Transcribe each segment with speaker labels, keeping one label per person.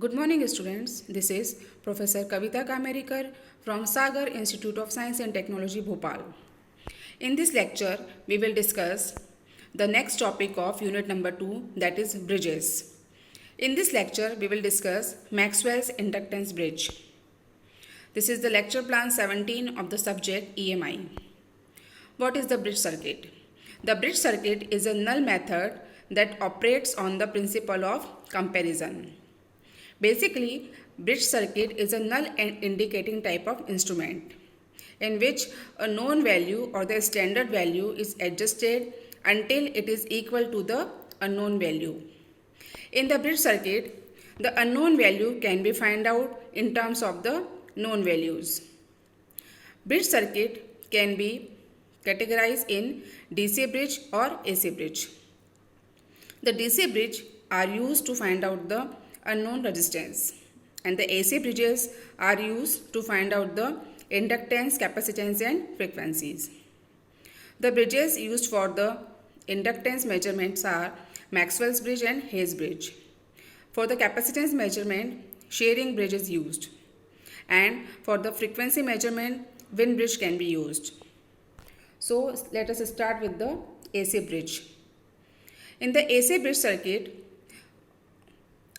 Speaker 1: Good morning, students. This is Professor Kavita Kamerikar from Sagar Institute of Science and Technology, Bhopal. In this lecture, we will discuss the next topic of unit number 2, that is bridges. In this lecture, we will discuss Maxwell's inductance bridge. This is the lecture plan 17 of the subject EMI. What is the bridge circuit? The bridge circuit is a null method that operates on the principle of comparison. Basically, bridge circuit is a null and indicating type of instrument in which a known value or the standard value is adjusted until it is equal to the unknown value. In the bridge circuit, the unknown value can be found out in terms of the known values. Bridge circuit can be categorized in DC bridge or AC bridge. The DC bridge are used to find out the unknown resistance and the AC bridges are used to find out the inductance, capacitance and frequencies. The bridges used for the inductance measurements are Maxwell's bridge and Hayes bridge. For the capacitance measurement, sharing bridge is used, and for the frequency measurement, Wien bridge can be used. So let us start with the AC bridge. In the AC bridge circuit,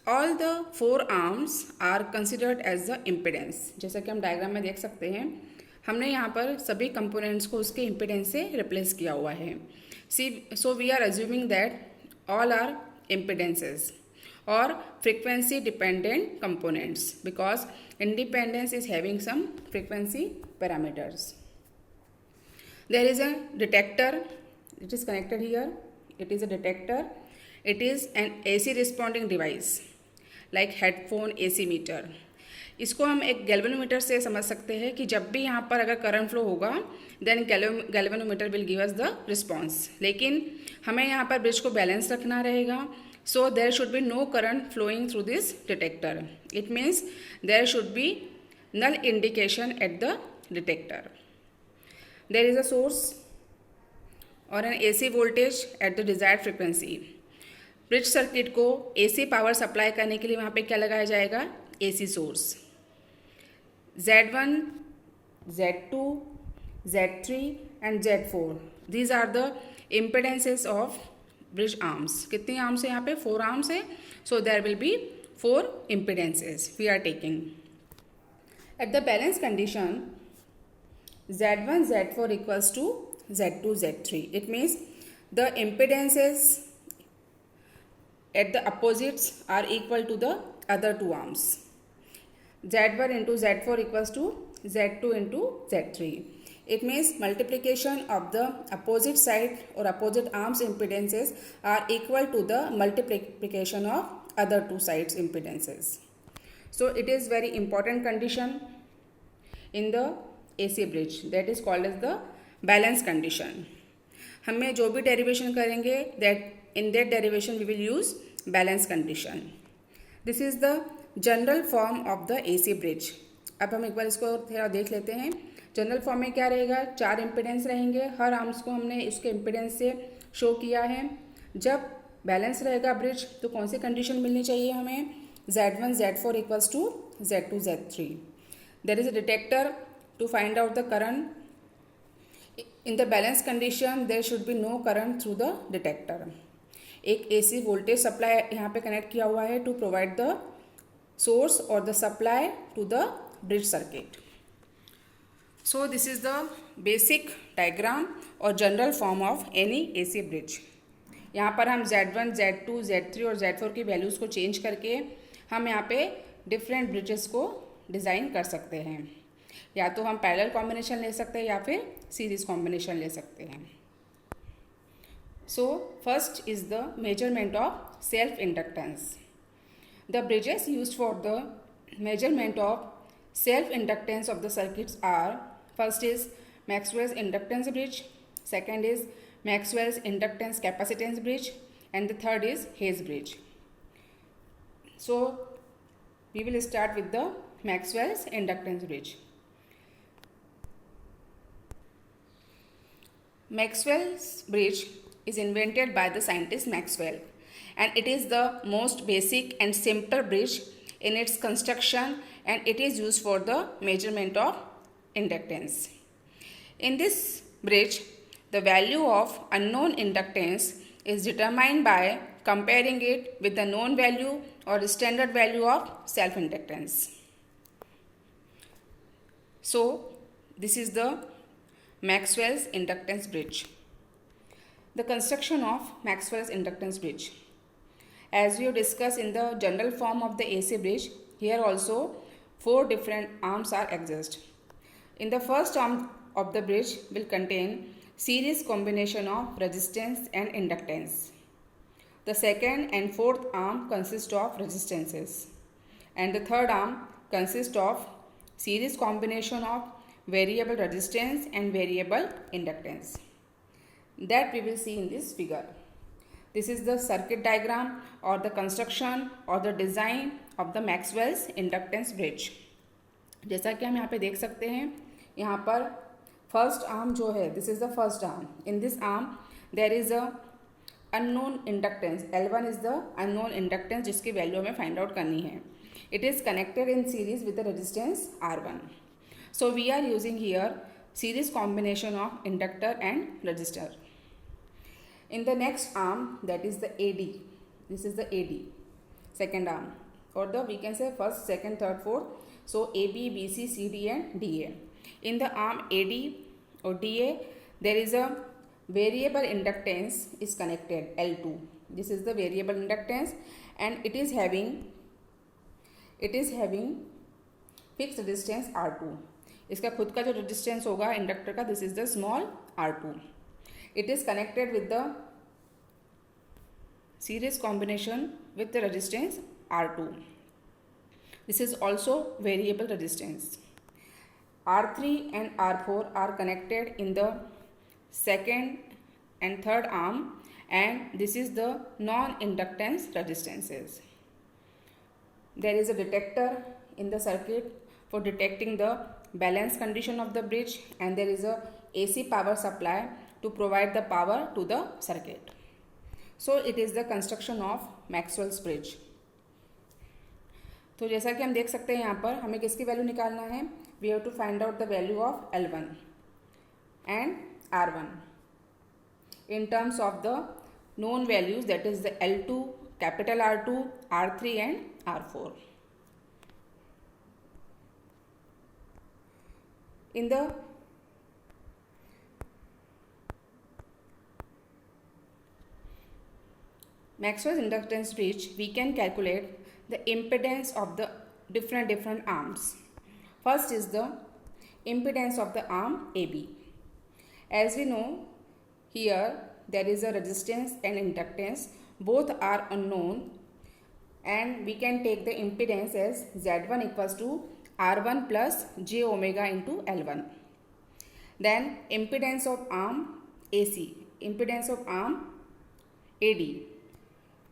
Speaker 1: all the four arms are considered as the impedance. जैसा कि हम diagram में देख सकते हैं, हमने यहाँ पर सभी कंपोनेंट्स को उसके इम्पिडेंस से रिप्लेस किया हुआ है. So we are assuming that all are impedances or frequency dependent components because independence is having some frequency parameters. There is a detector. It is connected here. It is a detector. It is an AC responding device like headphone AC metre. इसको हम एक galvanometer से समझ सकते हैं कि जब भी यहाँ पर अगर करंट फ्लो होगा then galvanometer will give us the response. लेकिन हमें यहाँ पर ब्रिज को बैलेंस रखना रहेगा. So there should be no current flowing through this detector. It means there should be null indication at the detector. There is a source or an AC voltage at the desired frequency. Bridge circuit को AC power supply करने के लिए वहाँ पे क्या लगाया जाएगा? AC source. Z1, Z2, Z3 and Z4. These are the impedances of bridge arms. कितनी आर्म्स है यहाँ पे? 4 आर्म्स है. So there will be 4 impedances we are taking. At the balance condition Z1, Z4 equals to Z2, Z3. It means the impedances at the opposites are equal to the other two arms. Z1 into Z4 equals to Z2 into Z3. It means multiplication of the opposite side or opposite arms impedances are equal to the multiplication of other two sides impedances. So it is very important condition in the AC bridge, that is called as the balance condition. हमें जो भी derivation करेंगे that in that derivation we will use balance condition. This is the general form of the AC bridge. अब हम एक बार इसको थोड़ा देख लेते हैं. जनरल फॉर्म में क्या रहेगा? 4 इम्पिडेंस रहेंगे. हर आर्म्स को हमने इसके इम्पिडेंस से शो किया है. जब बैलेंस रहेगा ब्रिज तो कौन सी कंडीशन मिलनी चाहिए हमें? Z1, Z4 equals to Z2, Z3. There is a detector to find out the current. In the balance condition there should be no current through the detector. एक AC वोल्टेज सप्लाई यहाँ पे connect किया हुआ है to provide the source और the supply to the bridge circuit. So this is the basic diagram or general form of any AC bridge. यहाँ पर हम Z1, Z2, Z3 और Z4 की वैल्यूज़ को चेंज करके हम यहाँ पे डिफरेंट ब्रिजेस को डिज़ाइन कर सकते हैं. या तो हम पैरेलल कॉम्बिनेशन ले सकते हैं या फिर सीरीज कॉम्बिनेशन ले सकते हैं. So first is the measurement of self-inductance. The bridges used for the measurement of self-inductance of the circuits are: first is Maxwell's inductance bridge, second is Maxwell's inductance capacitance bridge, and the third is Hayes bridge. So we will start with the Maxwell's inductance bridge. Maxwell's bridge is invented by the scientist Maxwell, and it is the most basic and simple bridge in its construction and it is used for the measurement of inductance. In this bridge, the value of unknown inductance is determined by comparing it with the known value or standard value of self-inductance. So, this is the Maxwell's inductance bridge. The construction of Maxwell's inductance bridge. As we have discussed in the general form of the AC bridge, here also 4 different arms are exist. In the first arm of the bridge will contain series combination of resistance and inductance. The second and fourth arm consist of resistances, and the third arm consists of series combination of variable resistance and variable inductance. That we will see in this figure. This is the circuit diagram or the construction or the design of the Maxwell's inductance bridge. जैसा कि हम यहाँ पे देख सकते हैं, यहाँ पर फर्स्ट आर्म जो है, this is the first arm. In this arm there is a unknown inductance. L1 is the unknown inductance जिसकी वैल्यू हमें फाइंड आउट करनी है. It is connected in series with the resistance R1. So we are using here series combination of inductor and resistor. In the next arm, that is the AD. This is the AD, second arm, or the we can say first, second, third, fourth. So AB, BC, CD and DA. In the arm AD or DA, there is a variable inductance is connected, L2. This is the variable inductance and it is having fixed resistance R2. इसका खुद का जो resistance होगा inductor का, this is the small R2. It is connected with the series combination with the resistance R2. This is also variable resistance. R3 and R4 are connected in the second and third arm and this is the non-inductance resistances. There is a detector in the circuit for detecting the balance condition of the bridge and there is a AC power supply to provide the power to the circuit. So it is the construction of Maxwell's bridge. तो जैसा कि हम देख सकते हैं यहाँ पर हमें किसकी वैल्यू निकालना है. We have to find out the value of L1 and R1 in terms of the known values, that is the L2, capital R2, R3 and R4. In the Maxwell's inductance bridge, we can calculate the impedance of the different arms. First is the impedance of the arm AB. As we know, here there is a resistance and inductance. Both are unknown and we can take the impedance as Z1 equals to R1 plus j omega into L1. Then impedance of arm AC, impedance of arm AD.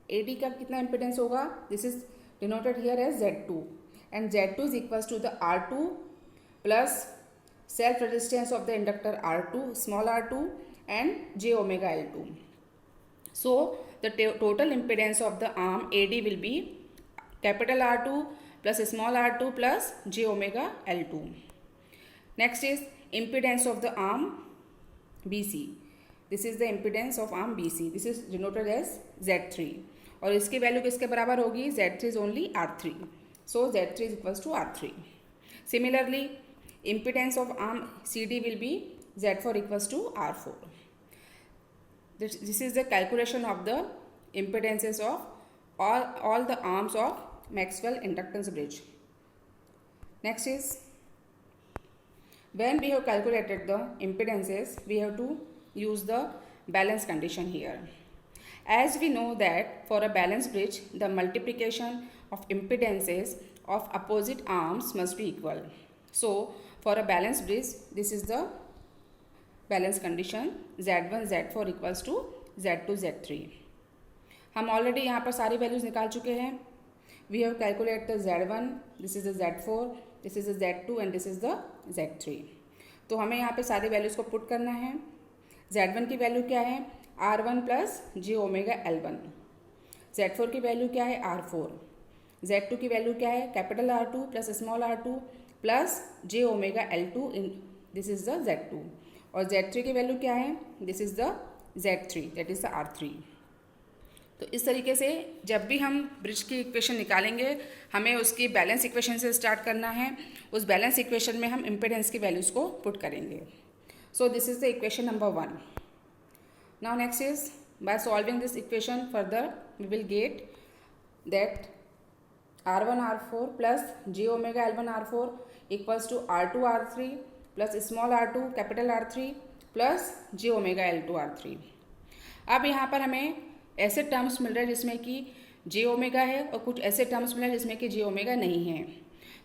Speaker 1: AD का कितना impedance होगा? This is denoted here as Z2 and Z2 is equals to the R2 plus self resistance of the inductor R2, small r2 and j omega L2. So the total impedance of the arm AD will be capital R2 plus small r2 plus j omega L2. Next is impedance of the arm BC. This is the impedance of arm BC. This is denoted as Z3 और इसकी value किसके बराबर होगी? Z3 is only R3. So Z3 is equals to R3. Similarly, impedance of arm CD will be Z4 equals to R4. This is the calculation of the impedances of all the arms of Maxwell inductance bridge. Next is, when we have calculated the impedances, we have to use the balance condition here. As we know that for a balanced bridge, the multiplication of impedances of opposite arms must be equal. So for a balanced bridge, this is the balance condition Z1 Z4 equals to Z2 Z3. हम already यहाँ पर सारी values निकाल चुके हैं. We have calculated the Z1, this is the Z4, this is the Z2 and this is the Z3. तो हमें यहाँ पे सारी वैल्यूज को पुट करना है. Z1 की वैल्यू क्या है? R1 plus j omega L1. Z4 की वैल्यू क्या है? R4. Z2 की वैल्यू क्या है, capital R2 plus small R2 plus j omega L2 in this is the Z2, और Z3 की वैल्यू क्या है, this is the Z3 that is the R3। तो इस तरीके से जब भी हम ब्रिज की इक्वेशन निकालेंगे हमें उसकी बैलेंस इक्वेशन से स्टार्ट करना है, उस बैलेंस इक्वेशन में हम इम्पिडेंस की वैल्यूज़ को पुट करेंगे। So this is the equation number 1। Now next is by solving this equation further we will get that R1 R4 plus j omega L1 R4 equals to R2 R3 plus small R2 capital R3 plus j omega L2 R3। अब यहाँ पर हमें ऐसे terms मिल रहे हैं जिसमें कि j omega है और कुछ ऐसे टर्म्स मिल रहे हैं जिसमें कि j ओमेगा नहीं है।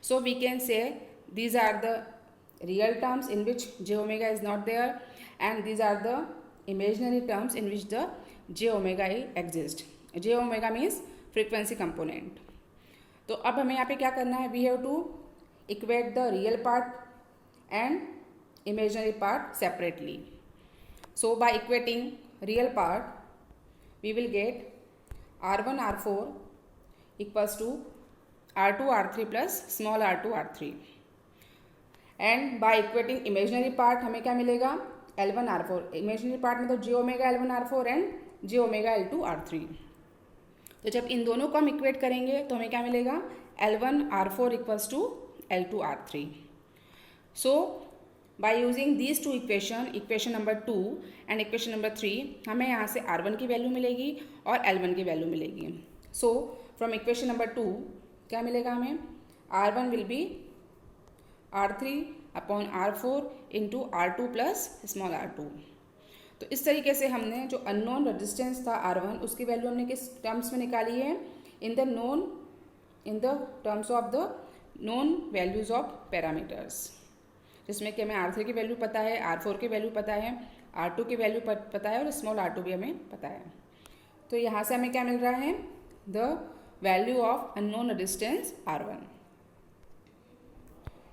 Speaker 1: So we can say these are the real terms in which j omega is not there and these are the imaginary terms in which the j omega exist. j omega means frequency component. तो अब हमें यहाँ पे क्या करना है, we have to equate the real part and imaginary part separately. So by equating real part we will get R1 R4 equals to R2 R3 plus small R2 R3 and by equating imaginary part हमें क्या मिलेगा, L1 R4। imaginary part मतलब j omega L1 R4 and j omega L2 R3। तो जब इन दोनों को हम equate करेंगे तो हमें क्या मिलेगा, L1 R4 equals to L2 R3। so by using these two equation number 2 and equation number 3 हमें यहाँ से R1 की वैल्यू मिलेगी और L1 की वैल्यू मिलेगी। सो फ्रॉम इक्वेशन नंबर 2 क्या मिलेगा हमें, R1 will be R3 upon R4 into R2 plus small R2। तो इस तरीके से हमने जो अननोन रेजिस्टेंस था R1 उसकी वैल्यू हमने किस टर्म्स में निकाली है, in the terms of the known values of parameters, जिसमें कि हमें R3 की वैल्यू पता है, R4 की वैल्यू पता है, R2 की वैल्यू पता है और स्मॉल R2 भी हमें पता है। तो यहाँ से हमें क्या मिल रहा है, the value of unknown resistance R1।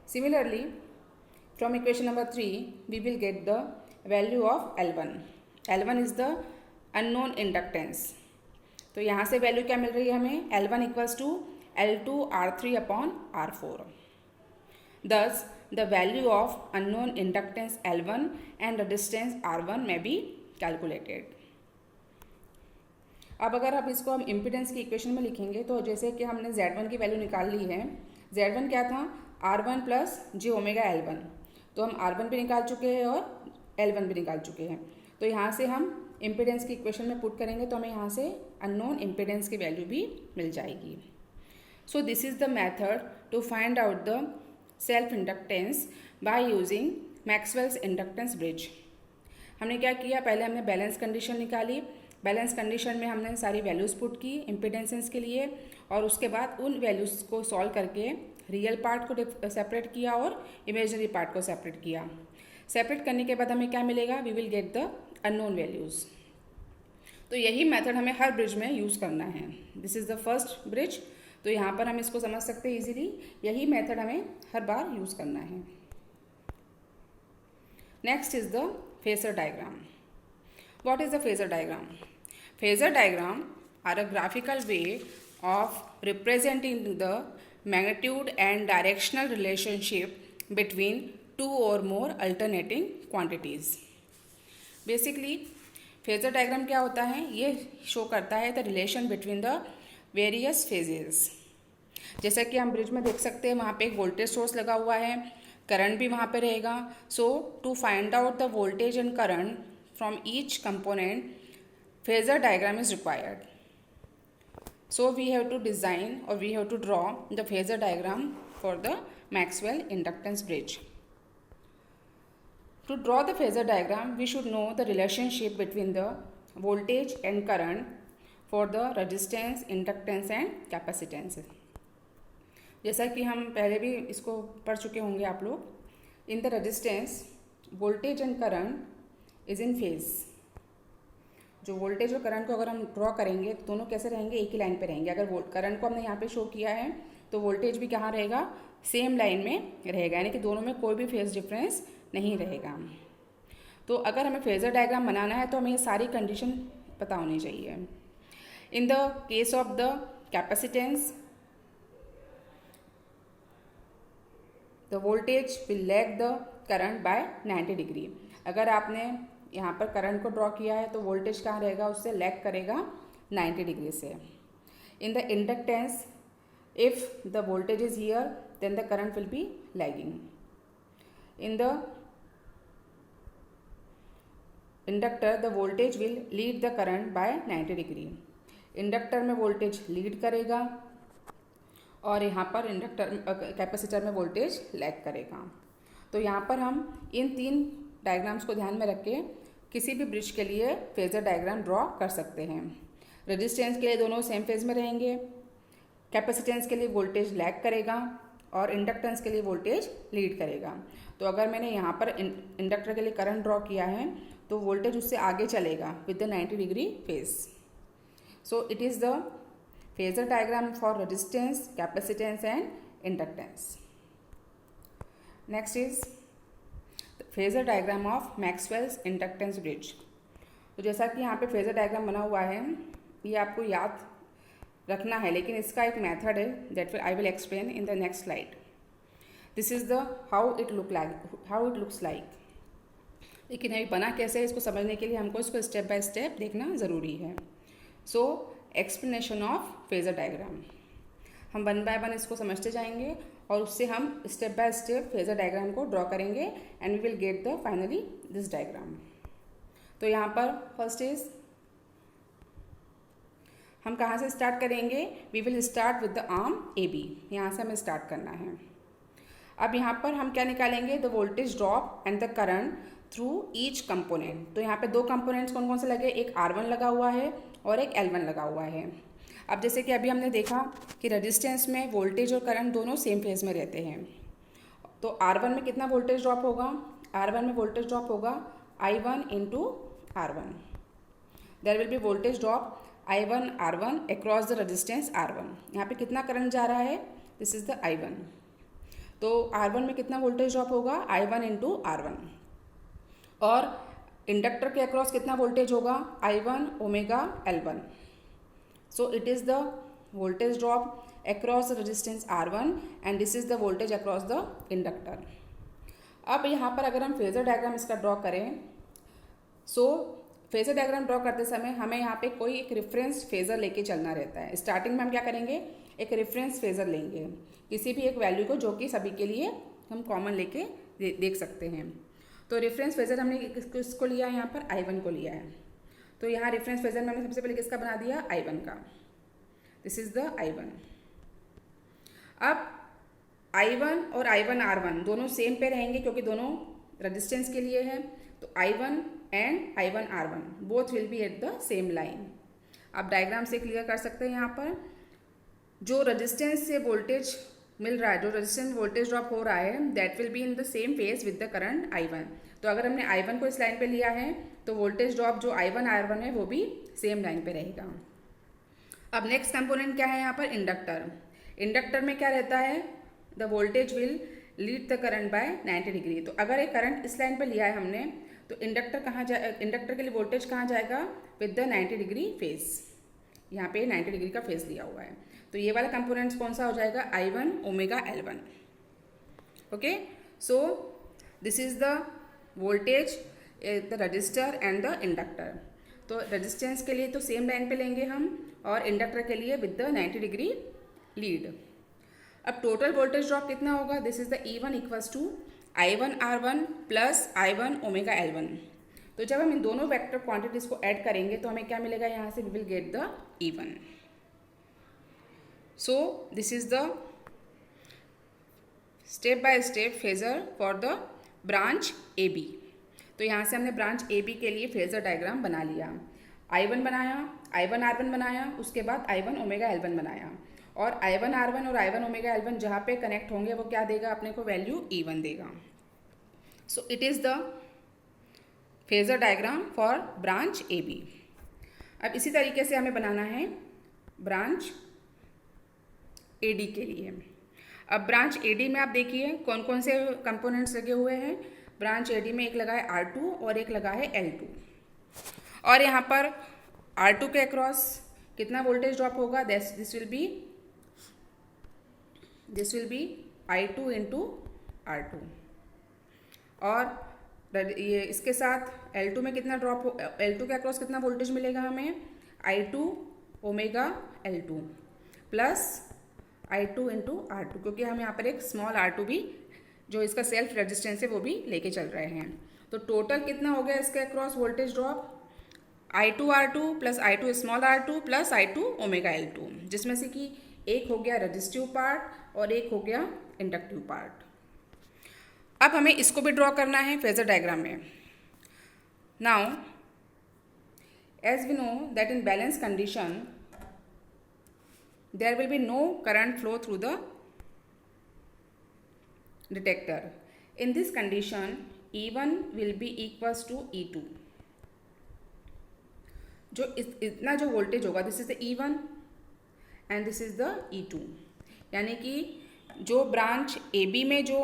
Speaker 1: Similarly from equation number 3 we will get the value of L1। L1 is the unknown inductance. तो यहाँ से वैल्यू क्या मिल रही है हमें, L1 equals to L2 R3 upon R4। Thus, the value of unknown inductance L1 and resistance R1 may be calculated। अब अगर आप इसको हम इम्पिडेंस की इक्वेशन में लिखेंगे तो जैसे कि हमने Z1 की वैल्यू निकाल ली है, Z1 क्या था, R1 plus j omega L1। तो हम R1 भी निकाल चुके हैं और L1 भी निकाल चुके हैं। तो यहाँ से हम इम्पिडेंस की इक्वेशन में पुट करेंगे तो हमें यहाँ से अननोन इम्पिडेंस की वैल्यू भी मिल जाएगी। So this is the method to find out the self inductance by using Maxwell's inductance bridge. हमने क्या किया, पहले हमने बैलेंस कंडीशन निकाली, बैलेंस कंडीशन में हमने सारी वैल्यूज़ पुट की इम्पिडेंसेस के लिए और उसके बाद उन वैल्यूज़ को सॉल्व करके रियल पार्ट को सेपरेट किया और इमेजिनरी पार्ट को सेपरेट किया। सेपरेट करने के बाद हमें क्या मिलेगा, we will get the unknown values. तो यही मेथड हमें हर ब्रिज में यूज़ करना है। This is the first bridge. तो यहाँ पर हम इसको समझ सकते हैं इजीली, यही मेथड हमें हर बार यूज़ करना है। Next is the phasor diagram. What is the phasor diagram? Phasor diagram are a graphical way of representing the magnitude and directional relationship between two or more alternating quantities. Basically phasor diagram क्या होता है, ये show करता है the relation between the various phases. जैसा कि हम bridge में देख सकते हैं, वहाँ पे एक वोल्टेज सोर्स लगा हुआ है, करंट भी वहाँ पे रहेगा। So to find out the voltage and current from each component phasor diagram is required. So we have to design और we have to draw the phasor diagram for the Maxwell inductance bridge. To draw the phasor diagram, we should know the relationship between the voltage and current for the resistance, inductance and capacitance. जैसा कि हम पहले भी इसको पढ़ चुके होंगे आप लोग, in the resistance, voltage and current is in phase। जो वोल्टेज और करंट को अगर हम ड्रॉ करेंगे तो दोनों कैसे रहेंगे, एक ही लाइन पे रहेंगे। अगर करंट को हमने यहाँ पे शो किया है तो वोल्टेज भी कहाँ रहेगा, सेम लाइन में रहेगा, यानी कि दोनों में कोई भी फेज डिफरेंस नहीं रहेगा। तो अगर हमें फेजर डायग्राम बनाना है तो हमें ये सारी कंडीशन पता होनी चाहिए। In the case of the capacitance the voltage will lag the current by 90 degree. अगर आपने यहाँ पर करंट को ड्रॉ किया है तो वोल्टेज कहाँ रहेगा, उससे लैग करेगा 90 डिग्री से। In the inductance, if the voltage is here then the current will be lagging. In the inductor the voltage will lead the current by 90 degree. Inductor में वोल्टेज लीड करेगा और यहाँ पर इंडक्टर कैपेसिटर में voltage lag करेगा। तो यहाँ पर हम इन 3 डायग्राम्स को ध्यान में रख के किसी भी ब्रिज के लिए फेजर डायग्राम ड्रॉ कर सकते हैं। रेजिस्टेंस के लिए दोनों सेम फेज में रहेंगे, कैपेसिटेंस के लिए वोल्टेज लैग करेगा और इंडक्टेंस के लिए वोल्टेज लीड करेगा। तो अगर मैंने यहाँ पर इंडक्टर के लिए करंट ड्रॉ किया है तो वोल्टेज उससे आगे चलेगा with the 90 degree phase. So it is the phasor diagram for resistance, capacitance and inductance. Next is phasor diagram of Maxwell's inductance bridge. तो जैसा कि यहाँ पे फेजर डायग्राम बना हुआ है, ये आपको याद रखना है, लेकिन इसका एक मेथड है that I will explain in the next slide. This is the how it looks like. लेकिन अभी बना कैसे है इसको समझने के लिए हमको इसको स्टेप बाय स्टेप देखना ज़रूरी है। सो एक्सप्लेनेशन ऑफ फेजर डायग्राम, हम 1 बाय 1 इसको समझते जाएंगे और उससे हम step by step phasor diagram को ड्रॉ करेंगे and we will get the finally this diagram. तो यहाँ पर फर्स्ट इज हम कहाँ से स्टार्ट करेंगे, we will start with the arm A B. यहाँ से हमें स्टार्ट करना है। अब यहाँ पर हम क्या निकालेंगे, the voltage drop and the current through each component. तो यहाँ पे 2 कंपोनेंट्स कौन कौन से लगे, एक R1 लगा हुआ है और एक L1 लगा हुआ है। अब जैसे कि अभी हमने देखा कि रेजिस्टेंस में वोल्टेज और करंट दोनों सेम फेज में रहते हैं। तो R1 में कितना वोल्टेज ड्रॉप होगा, R1 में वोल्टेज ड्रॉप होगा I1 into R1। There will be voltage drop I1 R1 across the resistance R1। यहाँ पे कितना करंट जा रहा है, दिस इज द I1। तो R1 में कितना वोल्टेज ड्रॉप होगा, I1 इंटू R1। और इंडक्टर के अक्रॉस कितना वोल्टेज होगा, I1 omega L1। So it is the voltage drop across the resistance R1 and this is the voltage across the inductor. अब यहाँ पर अगर हम फेजर डायग्राम इसका ड्रॉ करें, सो फेजर डायग्राम ड्रॉ करते समय हमें यहाँ पे कोई एक रेफरेंस फेजर लेके चलना रहता है। स्टार्टिंग में हम क्या करेंगे, एक रेफरेंस फेजर लेंगे किसी भी एक वैल्यू को जो कि सभी के लिए हम कॉमन लेके देख सकते हैं। तो रेफरेंस फेजर हमने किसको लिया है, यहाँ पर I1 को लिया है। तो यहाँ रेफरेंस फेजर में हमने सबसे पहले किसका बना दिया, I1 का। This is the I1। अब I1 और I1 R1 दोनों सेम पे रहेंगे क्योंकि दोनों रेजिस्टेंस के लिए है। तो I1 and I1 R1 both will be at the same line. आप डायग्राम से क्लियर कर सकते हैं। यहाँ पर जो रेजिस्टेंस से वोल्टेज मिल रहा है, जो रेजिस्टेंस वोल्टेज ड्रॉप हो रहा है, that will be in the same phase with the current I1। तो अगर हमने I1 को इस लाइन पे लिया है तो वोल्टेज ड्रॉप जो I1 R1 है वो भी सेम लाइन पे रहेगा। अब नेक्स्ट कंपोनेंट क्या है यहाँ पर, इंडक्टर। इंडक्टर में क्या रहता है, the voltage will lead the current by 90 degree. तो अगर एक करंट इस लाइन पे लिया है हमने तो इंडक्टर के लिए वोल्टेज कहाँ जाएगा, विद द 90 डिग्री फेज। यहाँ पे 90 डिग्री का फेज दिया हुआ है। तो ये वाला कंपोनेंट्स कौन सा हो जाएगा, I1 omega L1। Okay, so this is the voltage, the register and the inductor. तो रेजिस्टेंस के लिए तो सेम लाइन पे लेंगे हम और इंडक्टर के लिए विद द 90 डिग्री लीड। अब टोटल वोल्टेज ड्रॉप कितना होगा, this is the E1 equals to I1 R1 plus I1 omega L1। तो जब हम इन दोनों वेक्टर क्वांटिटीज को ऐड करेंगे तो हमें क्या मिलेगा, यहाँ से we will get the E1। So this is the step by step phasor for the branch AB। तो यहाँ से हमने ब्रांच AB के लिए फेजर डायग्राम बना लिया। I1 बनाया, I1 R1 बनाया, उसके बाद I1 ओमेगा L1 बनाया और I1 R1 और I1 ओमेगा L1 जहाँ पे कनेक्ट होंगे वो क्या देगा, अपने को वैल्यू E1 देगा। सो it is the phasor diagram for branch AB। अब इसी तरीके से हमें बनाना है ब्रांच AD के लिए। अब ब्रांच AD में आप देखिए कौन कौन से कंपोनेंट्स लगे हुए हैं। ब्रांच AD में एक लगा है R2 और एक लगा है L2 और यहाँ पर R2 के अक्रॉस कितना वोल्टेज ड्रॉप होगा, this will be I2 into R2। और ये इसके साथ L2 में कितना ड्रॉप हो, L2 के अक्रॉस कितना वोल्टेज मिलेगा हमें, I2 omega L2 plus I2 into R2, क्योंकि हम यहाँ पर एक स्मॉल R2 भी जो इसका सेल्फ रेजिस्टेंस है वो भी लेके चल रहे हैं। तो टोटल कितना हो गया इसके across voltage drop, I2 R2 plus I2 small R2 plus I2 omega L2, जिसमें से कि एक हो गया रेजिस्टिव पार्ट और एक हो गया इंडक्टिव पार्ट। अब हमें इसको भी ड्रॉ करना है फेजर डायग्राम में। Now as we know that in balance condition there will be no current flow through the detector. In this condition E1 will be equals to E2। जो इतना जो वोल्टेज होगा this is the E1 and this is the E2, यानी कि जो branch AB में जो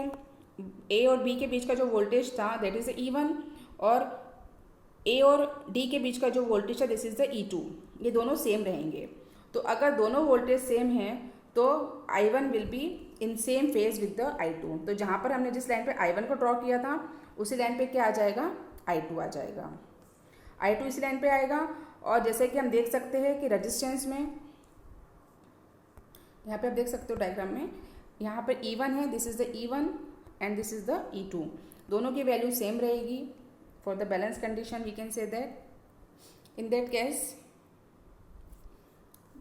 Speaker 1: A और B के बीच का जो वोल्टेज था दैट इज द E1, और A और D के बीच का जो वोल्टेज था दिस इज द E2। ये दोनों सेम रहेंगे। तो अगर दोनों वोल्टेज सेम हैं तो I1 will be in same phase with the I2। तो जहाँ पर हमने जिस लाइन पे I1 को ड्रॉ किया था उसी लाइन पे क्या आ जाएगा, I2 आ जाएगा। I2 इसी लाइन पे आएगा। और जैसे कि हम देख सकते हैं कि रेजिस्टेंस में यहाँ पे आप देख सकते हो डायग्राम में, यहाँ पर E1 है, this is the E1 and this is the E2। दोनों की वैल्यू सेम रहेगी। For the balance condition we can say that in that case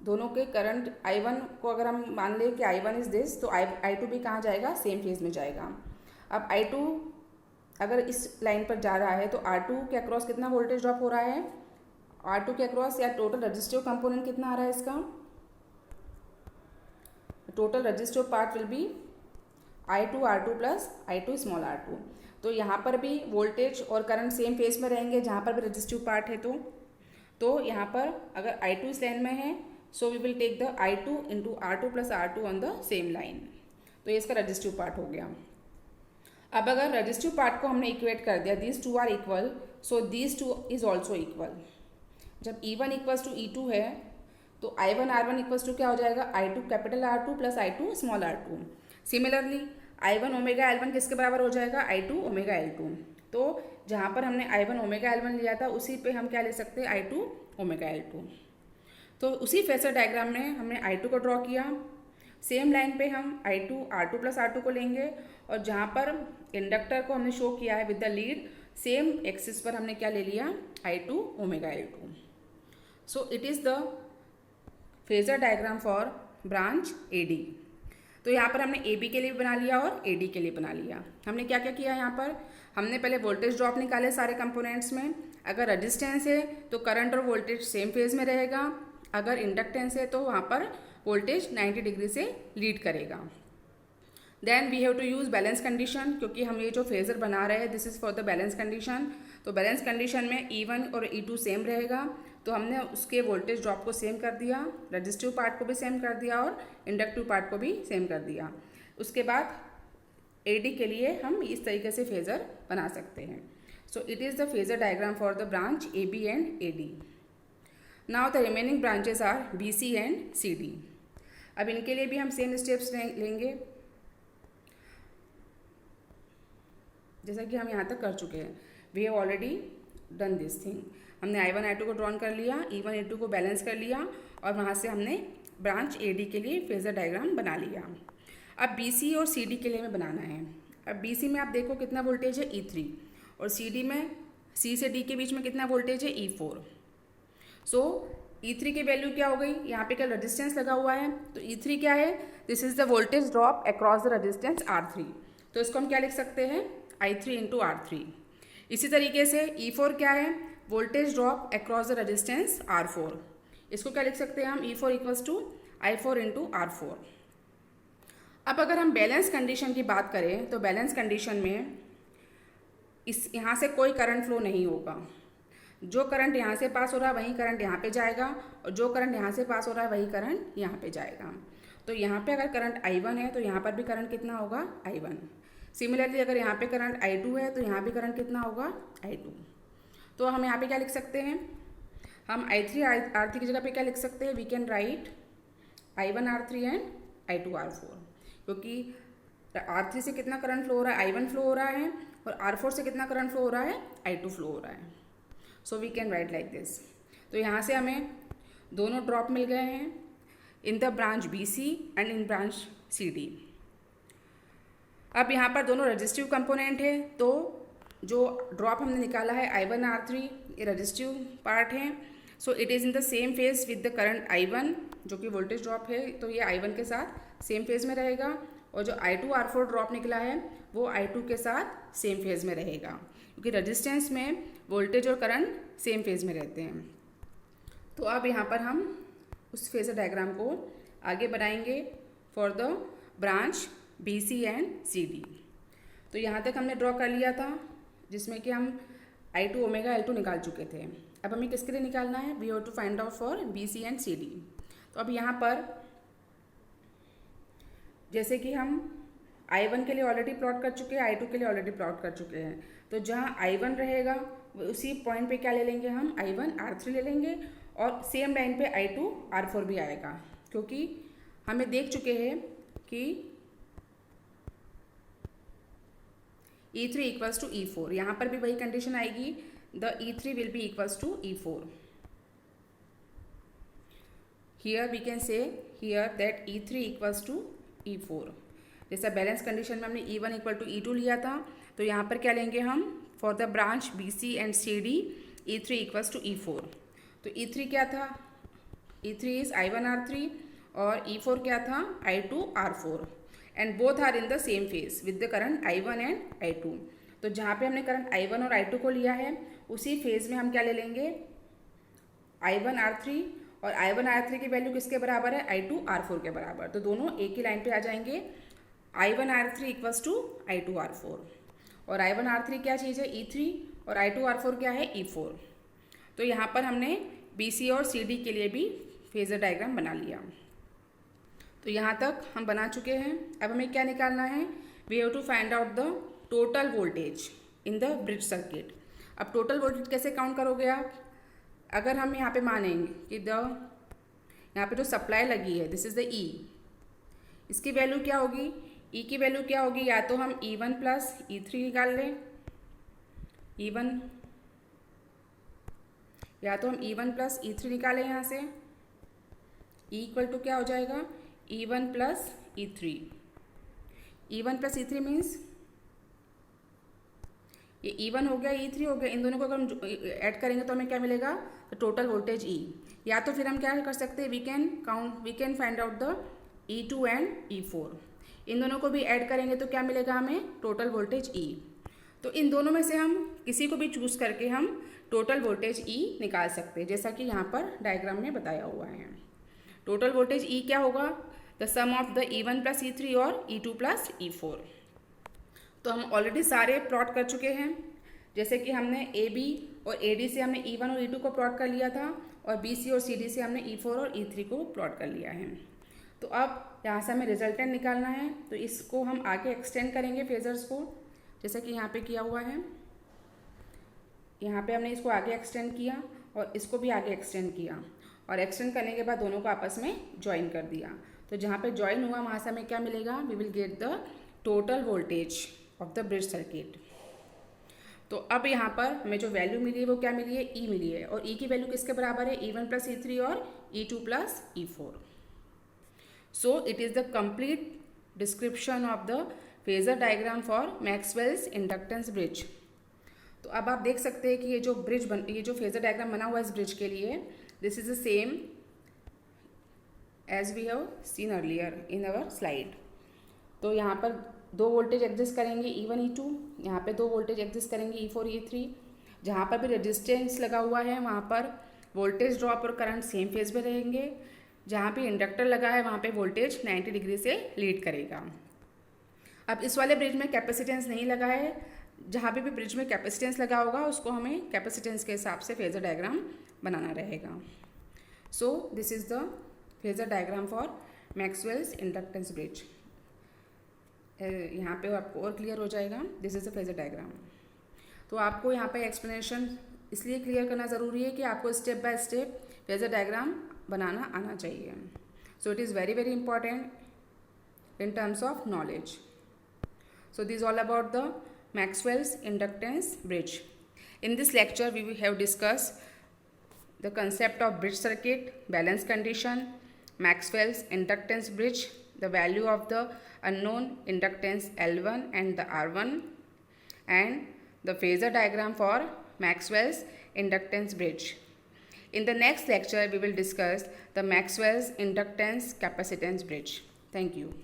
Speaker 1: दोनों के करंट I1 को अगर हम मान लें कि I1 इज दिस, तो I2 भी कहाँ जाएगा, सेम फेज में जाएगा। अब I2 अगर इस लाइन पर जा रहा है तो R2 के अक्रॉस कितना वोल्टेज ड्रॉप हो रहा है, R2 के अक्रॉस या टोटल रजिस्टिव कंपोनेंट कितना आ रहा है इसका, total resistive part will be I2 R2 plus I2 small R2। तो यहाँ पर भी वोल्टेज और करंट सेम फेज में रहेंगे जहाँ पर भी रजिस्टिव पार्ट है। तो यहाँ पर अगर I2 इस लाइन में है so we will take the I2 into R2 plus R2 on the same line. तो ये इसका रजिस्टिव पार्ट हो गया। अब अगर रजिस्टिव पार्ट को हमने इक्वेट कर दिया, these two are equal, so these two is also equal. जब E1 इक्वल्स टू E2 है तो I1 R1 इक्वल्स टू क्या हो जाएगा, I2 capital R2 plus I2 small R2। Similarly I1 omega L1 किसके बराबर हो जाएगा, I2 ओमेगा L2। तो जहाँ पर हमने I1 ओमेगा L1 लिया था उसी पे हम क्या ले सकते हैं, I2 ओमेगा L2। तो उसी फेजर डायग्राम में हमने I2 को ड्रॉ किया। सेम लाइन पे हम I2 R2 प्लस R2 को लेंगे, और जहाँ पर इंडक्टर को हमने शो किया है with the lead, same axis पर हमने क्या ले लिया, I2 omega L2। So it is the phasor diagram for branch AD। तो यहाँ पर हमने AB के लिए भी बना लिया और AD के लिए बना लिया। हमने क्या क्या किया यहाँ पर, हमने पहले वोल्टेज ड्रॉप निकाले सारे कंपोनेंट्स में। अगर रेजिस्टेंस है तो करंट और वोल्टेज सेम फेज में रहेगा, अगर इंडक्टेंस है तो वहाँ पर वोल्टेज 90 डिग्री से लीड करेगा। Then we have to use balance condition, क्योंकि हम ये जो फेजर बना रहे हैं this is for the balance condition. तो बैलेंस कंडीशन में E1 और E2 सेम रहेगा, तो हमने उसके वोल्टेज ड्रॉप को सेम कर दिया, रजिस्टिव पार्ट को भी सेम कर दिया और इंडक्टिव पार्ट को भी सेम कर दिया। उसके बाद AD के लिए हम इस तरीके से फेजर बना सकते हैं। So it is the phasor diagram for the branch AB and AD। Now the remaining branches are BC and CD। अब इनके लिए भी हम सेम स्टेप्स लेंगे जैसा कि हम यहाँ तक कर चुके हैं। We have already done this thing. हमने I1 I2 को ड्रॉन कर लिया, E1 E2 को बैलेंस कर लिया, और वहाँ से हमने ब्रांच AD के लिए फेजर डायग्राम बना लिया। अब BC और CD के लिए हमें बनाना है। अब BC में आप देखो कितना वोल्टेज है, E3, और CD में C से D के बीच में कितना वोल्टेज है, E4। सो E3 की वैल्यू क्या हो गई, यहाँ पे क्या रेजिस्टेंस लगा हुआ है, तो E3 क्या है, this is the voltage drop across the resistance R3। तो इसको हम क्या लिख सकते हैं, I3 इंटू R3। इसी तरीके से E4 क्या है, voltage drop across the resistance R4। इसको क्या लिख सकते हैं हम, E4 equals to I4 into R4। अब अगर हम बैलेंस कंडीशन की बात करें तो बैलेंस कंडीशन में इस यहाँ से कोई करंट फ्लो नहीं होगा। जो करंट यहाँ से पास हो रहा है वही करंट यहाँ पे जाएगा, और जो करंट यहाँ से पास हो रहा है वही करंट यहाँ पे जाएगा। तो यहाँ पे अगर करंट I1 है तो यहाँ पर भी करंट कितना होगा, I1। सिमिलरली अगर यहाँ पे करंट I2 है तो यहाँ भी करंट कितना होगा, I2। तो हम यहाँ पे क्या लिख सकते हैं, हम I3 R3 की जगह पे क्या लिख सकते हैं, we can right I1 R3 and I2 R4, क्योंकि R3 से कितना करंट फ्लो हो रहा है, I1 फ्लो हो रहा है, और R4 से कितना करंट फ्लो हो रहा है, I2 फ्लो हो रहा है. So we can write like this. तो यहाँ से हमें दोनों ड्रॉप मिल गए हैं in the branch BC and in branch CD. अब यहाँ पर दोनों रजिस्टिव कंपोनेंट है, तो जो ड्रॉप हमने निकाला है I1 R3 ये रजिस्टिव पार्ट है. सो it is in the same phase with the current I1 जो कि वोल्टेज ड्रॉप है, तो ये I1 के साथ सेम फेज में रहेगा, और जो I2 R4 ड्रॉप निकला है वो I2 के साथ सेम फेज में रहेगा, क्योंकि रजिस्टेंस में वोल्टेज और करंट सेम फेज में रहते हैं. तो अब यहाँ पर हम उस फेजर डायग्राम को आगे बढ़ाएंगे for the branch BC and CD. तो यहाँ तक हमने ड्रॉ कर लिया था, जिसमें कि हम I2 ओमेगा L2 निकाल चुके थे. अब हमें किसके लिए निकालना है, we have to find out for BC and CD. तो अब यहाँ पर जैसे कि हम I1 के लिए ऑलरेडी प्लॉट कर चुके हैं, I2 के लिए ऑलरेडी प्लॉट कर चुके हैं, तो जहाँ I1 रहेगा उसी पॉइंट पे क्या ले लेंगे हम, I1 R3 ले लेंगे, और सेम लाइन पे I2 R4 भी आएगा, क्योंकि हमें देख चुके हैं कि E3 इक्वल्स टू E4. यहाँ पर भी वही कंडीशन आएगी, the E3 will be equals to E4. Here we can say here that E3 equals to E4. जैसा बैलेंस कंडीशन में हमने E1 इक्वल टू E2 लिया था, तो यहाँ पर क्या लेंगे हम, for the branch BC and CD E3 equals to E4. तो E3 क्या था, E3 इज I1 R3, और E4 क्या था, I2 R4, and both are in the same phase with the current I1 and I2. तो जहाँ पे हमने करंट I1 और I2 को लिया है उसी फेज में हम क्या ले लेंगे, I1 R3, और I1 R3 की वैल्यू किसके बराबर है, I2 R4 के बराबर. तो दोनों एक ही लाइन पे आ जाएंगे, I1 R3 equals to I2 R4, और I1 R3 क्या चीज़ है, E3, और I2 R4 क्या है, E4. तो यहाँ पर हमने BC और CD के लिए भी फेजर डायग्राम बना लिया. तो यहाँ तक हम बना चुके हैं. अब हमें क्या निकालना है, we have to find out the total voltage in the bridge circuit. अब टोटल वोल्टेज कैसे काउंट करोगे आप, अगर हम यहाँ पे मानेंगे कि यहाँ पे जो सप्लाई लगी है दिस इज द E, इसकी वैल्यू क्या होगी, E की वैल्यू क्या होगी, या तो हम E1 प्लस E3 निकाल लें, E1, या तो हम E1 प्लस E3 निकालें यहाँ से. E इक्वल टू क्या हो जाएगा, E1 plus E3. E1 plus E3 means ये E1 हो गया, E3 हो गया, इन दोनों को अगर हम ऐड करेंगे तो हमें क्या मिलेगा, तो टोटल वोल्टेज E. या तो फिर हम क्या कर सकते हैं, we can find out the E2 and E4. इन दोनों को भी ऐड करेंगे तो क्या मिलेगा हमें, टोटल वोल्टेज E. तो इन दोनों में से हम किसी को भी चूज़ करके हम टोटल वोल्टेज E निकाल सकते हैं, जैसा कि यहाँ पर डायग्राम में बताया हुआ है. टोटल वोल्टेज E क्या होगा, the sum of the E1 plus E3 और E2 प्लस E4. तो हम ऑलरेडी सारे प्लॉट कर चुके हैं, जैसे कि हमने AB और AD से हमने E1 और E2 को प्लॉट कर लिया था, और BC और CD से हमने E4 और E3 को प्लॉट कर लिया है. तो अब यहाँ से हमें रिजल्टेंट निकालना है, तो इसको हम आगे एक्सटेंड करेंगे फेजर्स को, जैसा कि यहाँ पे किया हुआ है. यहाँ पे हमने इसको आगे एक्सटेंड किया और इसको भी आगे एक्सटेंड किया, और एक्सटेंड करने के बाद दोनों को आपस में ज्वाइन कर दिया. तो जहाँ पे ज्वाइन हुआ वहाँ से हमें क्या मिलेगा, we will get the total voltage of the bridge circuit. तो अब यहाँ पर हमें जो वैल्यू मिली है वो क्या मिली है, E मिली है, और E की वैल्यू किसके बराबर है, E1 प्लस E3 और E2 plus E4. So it is the complete description of the phasor diagram for Maxwell's inductance bridge. तो अब आप देख सकते हैं कि ये जो फेजर डायग्राम बना हुआ है इस ब्रिज के लिए, this is the same as we have seen earlier in our slide. तो यहाँ पर दो वोल्टेज एग्जिस्ट करेंगे E1 E2, यहाँ पे दो वोल्टेज एग्जिस्ट करेंगे E4 E3. जहाँ पर भी रेजिस्टेंस लगा हुआ है वहाँ पर वोल्टेज ड्रॉप और करंट सेम फेज में रहेंगे. जहाँ पे इंडक्टर लगा है वहाँ पे वोल्टेज 90 डिग्री से लीड करेगा. अब इस वाले ब्रिज में कैपेसिटेंस नहीं लगा है, जहाँ पे भी ब्रिज में कैपेसिटेंस लगा होगा उसको हमें कैपेसिटेंस के हिसाब से फेजर डायग्राम बनाना रहेगा. So this is the phasor diagram for Maxwell's inductance bridge. यहाँ पे आपको और क्लियर हो जाएगा, this is the phasor diagram. तो आपको यहाँ पे एक्सप्लेनेशन इसलिए क्लियर करना ज़रूरी है कि आपको step by step phasor diagram बनाना आना चाहिए. So it is very very important in terms of knowledge. So this is all about the Maxwell's inductance bridge. In this lecture, we have discussed the concept of bridge circuit, balance condition, Maxwell's inductance bridge, the value of the unknown inductance L1 and the R1, and the phasor diagram for Maxwell's inductance bridge. In the next lecture, we will discuss the Maxwell's inductance capacitance bridge. Thank you.